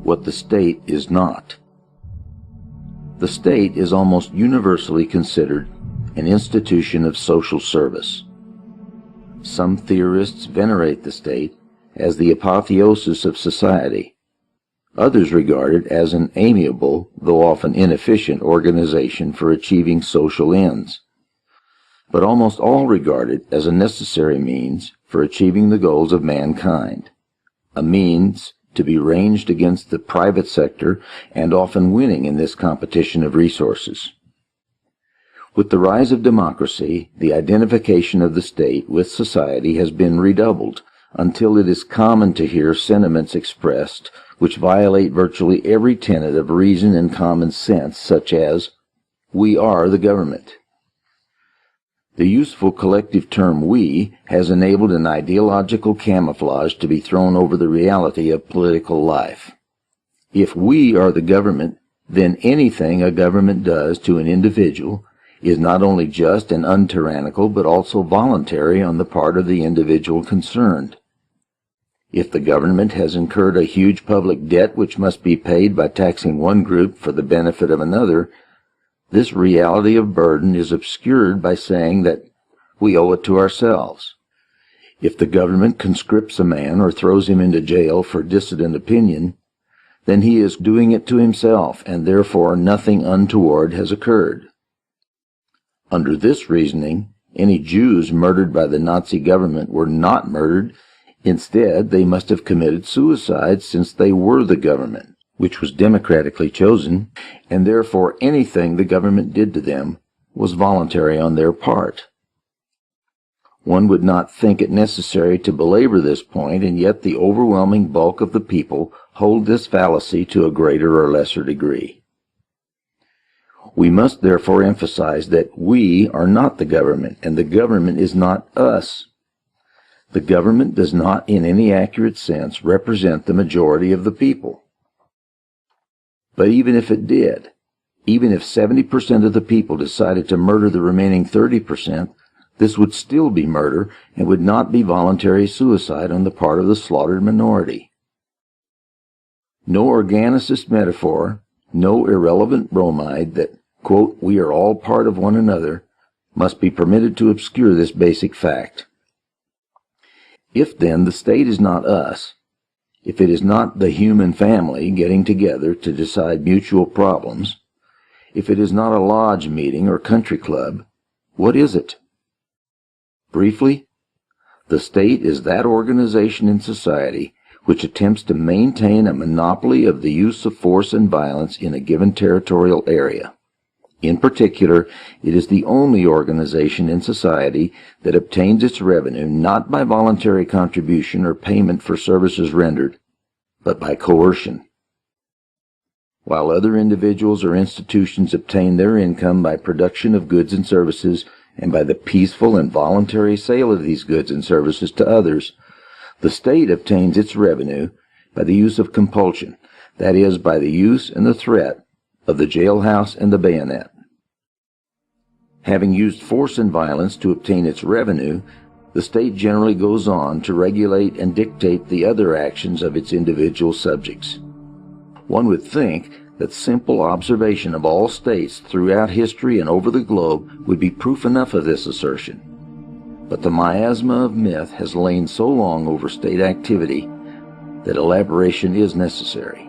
what the state is not. The state is almost universally considered an institution of social service. Some theorists venerate the state as the apotheosis of society. Others regard it as an amiable, though often inefficient, organization for achieving social ends. But almost all regard it as a necessary means for achieving the goals of mankind, a means to be ranged against the private sector and often winning in this competition of resources. With the rise of democracy, the identification of the state with society has been redoubled until it is common to hear sentiments expressed which violate virtually every tenet of reason and common sense, such as, "We are the government." The useful collective term "we" has enabled an ideological camouflage to be thrown over the reality of political life. If we are the government, then anything a government does to an individual is not only just and untyrannical, but also voluntary on the part of the individual concerned. If the government has incurred a huge public debt which must be paid by taxing one group for the benefit of another, this reality of burden is obscured by saying that we owe it to ourselves. If the government conscripts a man or throws him into jail for dissident opinion, then he is doing it to himself, and therefore nothing untoward has occurred. Under this reasoning, any Jews murdered by the Nazi government were not murdered. Instead, they must have committed suicide, since they were the government, which was democratically chosen, and therefore anything the government did to them was voluntary on their part. One would not think it necessary to belabor this point, and yet the overwhelming bulk of the people hold this fallacy to a greater or lesser degree. We must therefore emphasize that we are not the government, and the government is not us. The government does not, in any accurate sense, represent the majority of the people. But even if it did, even if 70% of the people decided to murder the remaining 30%, this would still be murder and would not be voluntary suicide on the part of the slaughtered minority. No organicist metaphor, no irrelevant bromide that, quote, "we are all part of one another," must be permitted to obscure this basic fact. If then the state is not us, if it is not the human family getting together to decide mutual problems, if it is not a lodge meeting or country club, what is it? Briefly, the state is that organization in society which attempts to maintain a monopoly of the use of force and violence in a given territorial area. In particular, it is the only organization in society that obtains its revenue not by voluntary contribution or payment for services rendered, but by coercion. While other individuals or institutions obtain their income by production of goods and services and by the peaceful and voluntary sale of these goods and services to others, the state obtains its revenue by the use of compulsion, that is, by the use and the threat of the jailhouse and the bayonet. Having used force and violence to obtain its revenue, the state generally goes on to regulate and dictate the other actions of its individual subjects. One would think that simple observation of all states throughout history and over the globe would be proof enough of this assertion. But the miasma of myth has lain so long over state activity that elaboration is necessary.